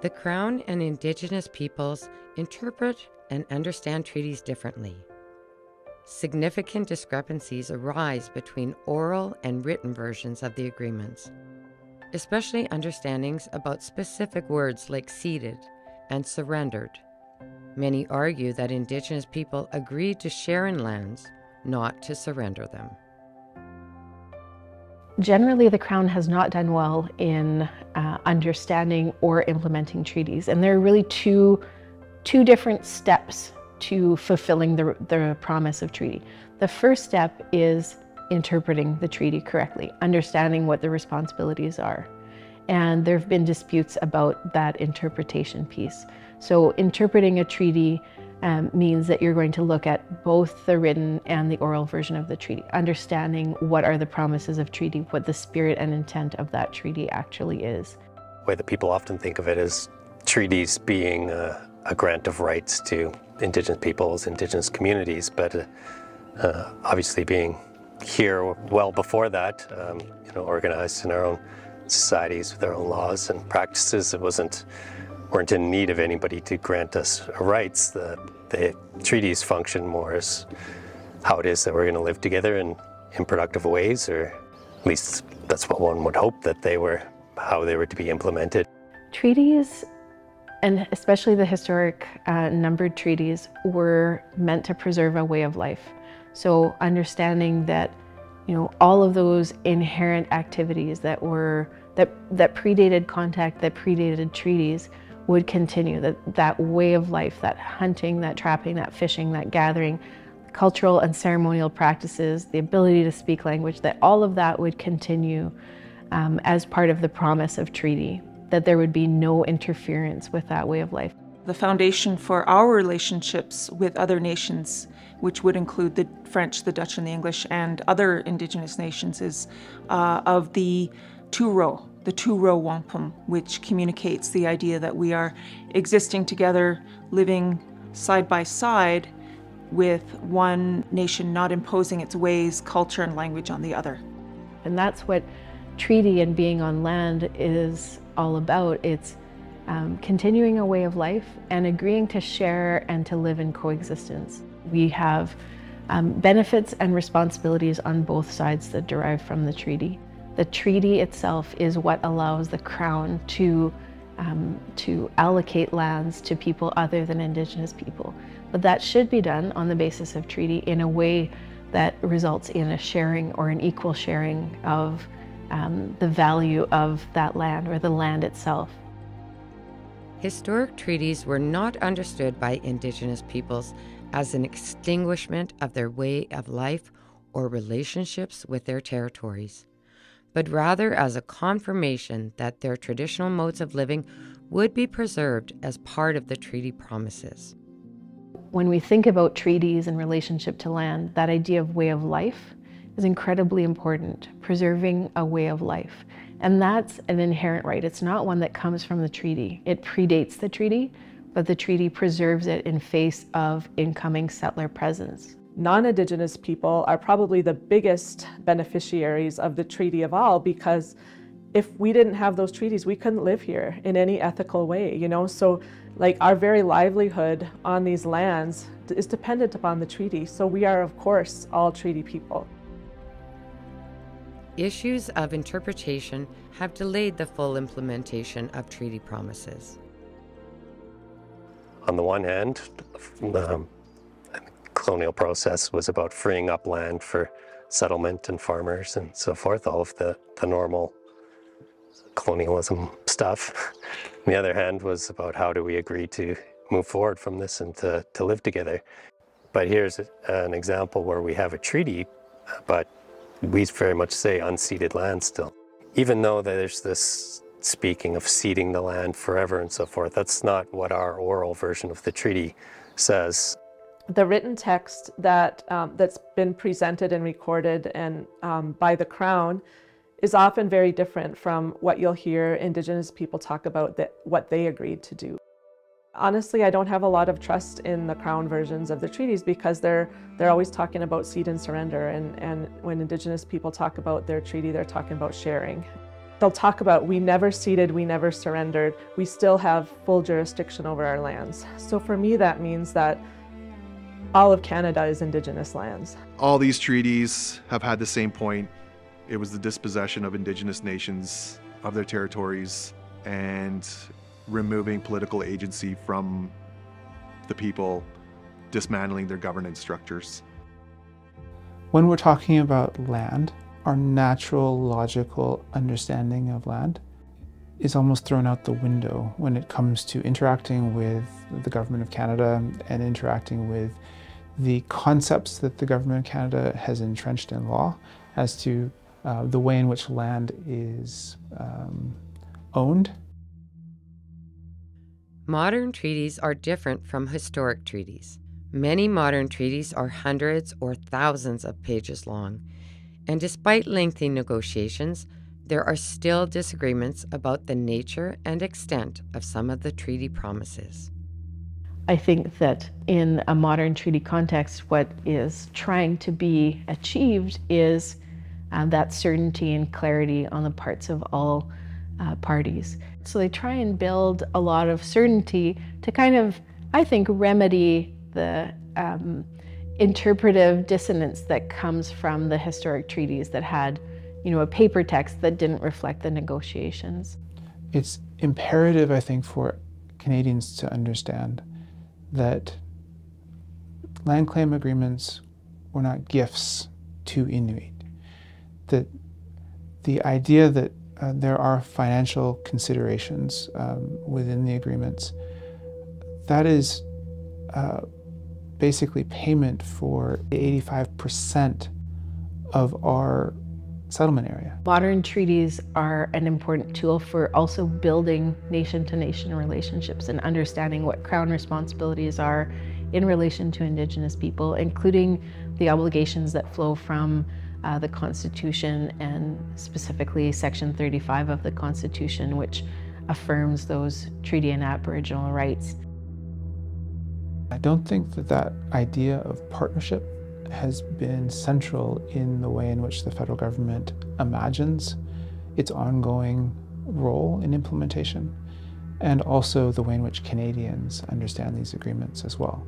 The Crown and Indigenous peoples interpret and understand treaties differently. Significant discrepancies arise between oral and written versions of the agreements, especially understandings about specific words like ceded and surrendered. Many argue that Indigenous people agreed to share in lands, not to surrender them. Generally, the Crown has not done well in understanding or implementing treaties. And there are really two different steps to fulfilling the promise of treaty. The first step is interpreting the treaty correctly, understanding what the responsibilities are. And there have been disputes about that interpretation piece. So interpreting a treaty means that you're going to look at both the written and the oral version of the treaty, understanding what are the promises of treaty, what the spirit and intent of that treaty actually is. The way that people often think of it is treaties being a grant of rights to Indigenous peoples, Indigenous communities, but obviously being here well before that, organized in our own societies with our own laws and practices. It weren't in need of anybody to grant us rights. The treaties function more as how it is that we're going to live together in productive ways, or at least that's what one would hope that how they were to be implemented. Treaties, and especially the historic numbered treaties, were meant to preserve a way of life. So understanding that, all of those inherent activities that predated contact, that predated treaties, would continue, that way of life, that hunting, that trapping, that fishing, that gathering, cultural and ceremonial practices, the ability to speak language, that all of that would continue as part of the promise of treaty, that there would be no interference with that way of life. The foundation for our relationships with other nations, which would include the French, the Dutch, and the English, and other Indigenous nations, is of the two-row wampum, which communicates the idea that we are existing together, living side by side, with one nation not imposing its ways, culture, and language on the other. And that's what treaty and being on land is all about. It's continuing a way of life and agreeing to share and to live in coexistence. We have benefits and responsibilities on both sides that derive from the treaty. The treaty itself is what allows the Crown to allocate lands to people other than Indigenous people. But that should be done on the basis of treaty in a way that results in a sharing or an equal sharing of the value of that land or the land itself. Historic treaties were not understood by Indigenous peoples as an extinguishment of their way of life or relationships with their territories, but rather as a confirmation that their traditional modes of living would be preserved as part of the treaty promises. When we think about treaties in relationship to land, that idea of way of life is incredibly important, preserving a way of life. And that's an inherent right. It's not one that comes from the treaty. It predates the treaty, but the treaty preserves it in face of incoming settler presence. Non-Indigenous people are probably the biggest beneficiaries of the treaty of all, because if we didn't have those treaties, we couldn't live here in any ethical way, So like our very livelihood on these lands is dependent upon the treaty. So we are, of course, all treaty people. Issues of interpretation have delayed the full implementation of treaty promises. On the one hand, the colonial process was about freeing up land for settlement and farmers and so forth, all of the normal colonialism stuff. On the other hand was about how do we agree to move forward from this and to live together. But here's an example where we have a treaty, but we very much say unceded land still. Even though there's this speaking of ceding the land forever and so forth, that's not what our oral version of the treaty says. The written text that's been presented and recorded and by the Crown is often very different from what you'll hear Indigenous people talk about, what they agreed to do. Honestly, I don't have a lot of trust in the Crown versions of the treaties because they're always talking about cede and surrender, and when Indigenous people talk about their treaty, they're talking about sharing. they'll talk about, we never ceded, we never surrendered, we still have full jurisdiction over our lands. So for me, that means that all of Canada is Indigenous lands. All these treaties have had the same point. It was the dispossession of Indigenous nations of their territories and removing political agency from the people, dismantling their governance structures. When we're talking about land, our natural, logical understanding of land is almost thrown out the window when it comes to interacting with the Government of Canada and interacting with the concepts that the Government of Canada has entrenched in law as to the way in which land is owned. Modern treaties are different from historic treaties. Many modern treaties are hundreds or thousands of pages long, and despite lengthy negotiations, there are still disagreements about the nature and extent of some of the treaty promises. I think that in a modern treaty context, what is trying to be achieved is that certainty and clarity on the parts of all parties. So they try and build a lot of certainty to kind of, I think, remedy the interpretive dissonance that comes from the historic treaties that had, a paper text that didn't reflect the negotiations. It's imperative, I think, for Canadians to understand that land claim agreements were not gifts to Inuit. That the idea that there are financial considerations within the agreements, that is basically payment for 85% of our settlement area. Modern treaties are an important tool for also building nation-to-nation relationships and understanding what Crown responsibilities are in relation to Indigenous people, including the obligations that flow from the Constitution and specifically Section 35 of the Constitution, which affirms those treaty and Aboriginal rights. I don't think that idea of partnership has been central in the way in which the federal government imagines its ongoing role in implementation, and also the way in which Canadians understand these agreements as well.